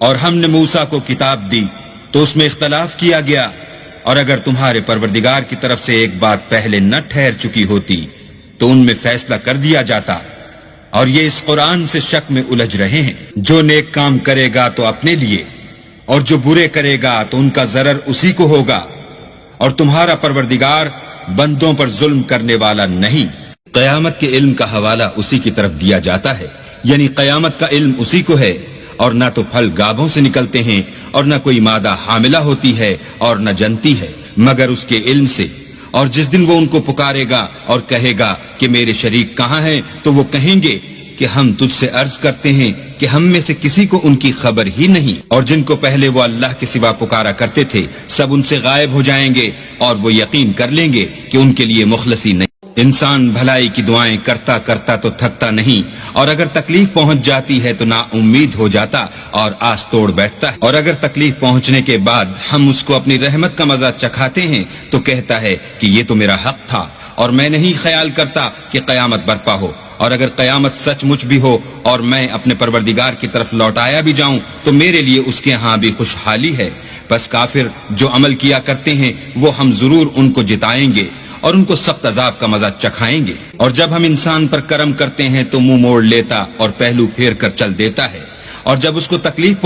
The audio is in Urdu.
اور ہم نے موسیٰ کو کتاب دی تو اس میں اختلاف کیا گیا، اور اگر تمہارے پروردگار کی طرف سے ایک بات پہلے نہ ٹھہر چکی ہوتی تو ان میں فیصلہ کر دیا جاتا، اور یہ اس قرآن سے شک میں الجھ رہے ہیں۔ جو نیک کام کرے گا تو اپنے لیے، اور جو برے کرے گا تو ان کا ضرر اسی کو ہوگا، اور تمہارا پروردگار بندوں پر ظلم کرنے والا نہیں۔ قیامت کے علم کا حوالہ اسی کی طرف دیا جاتا ہے، یعنی قیامت کا علم اسی کو ہے، اور نہ تو پھل گابھوں سے نکلتے ہیں اور نہ کوئی مادہ حاملہ ہوتی ہے اور نہ جنتی ہے، مگر اس کے علم سے۔ اور جس دن وہ ان کو پکارے گا اور کہے گا کہ میرے شریک کہاں ہیں، تو وہ کہیں گے کہ ہم تجھ سے عرض کرتے ہیں کہ ہم میں سے کسی کو ان کی خبر ہی نہیں، اور جن کو پہلے وہ اللہ کے سوا پکارا کرتے تھے سب ان سے غائب ہو جائیں گے، اور وہ یقین کر لیں گے کہ ان کے لیے مخلصی نہیں۔ انسان بھلائی کی دعائیں کرتا کرتا تو تھکتا نہیں، اور اگر تکلیف پہنچ جاتی ہے تو نا امید ہو جاتا اور آس توڑ بیٹھتا ہے، اور اگر تکلیف پہنچنے کے بعد ہم اس کو اپنی رحمت کا مزہ چکھاتے ہیں تو کہتا ہے کہ یہ تو میرا حق تھا، اور میں نہیں خیال کرتا کہ قیامت برپا ہو، اور اگر قیامت سچ مچ بھی ہو اور میں اپنے پروردگار کی طرف لوٹایا بھی جاؤں تو میرے لیے اس کے ہاں بھی خوشحالی ہے۔ بس کافر جو عمل کیا کرتے ہیں وہ ہم ضرور ان کو جتائیں گے اور ان کو سخت عذاب کا مزہ چکھائیں گے۔ اور جب ہم انسان پر کرم کرتے ہیں تو منہ موڑ لیتا اور پہلو پھیر کر چل دیتا ہے، اور جب اس کو تکلیف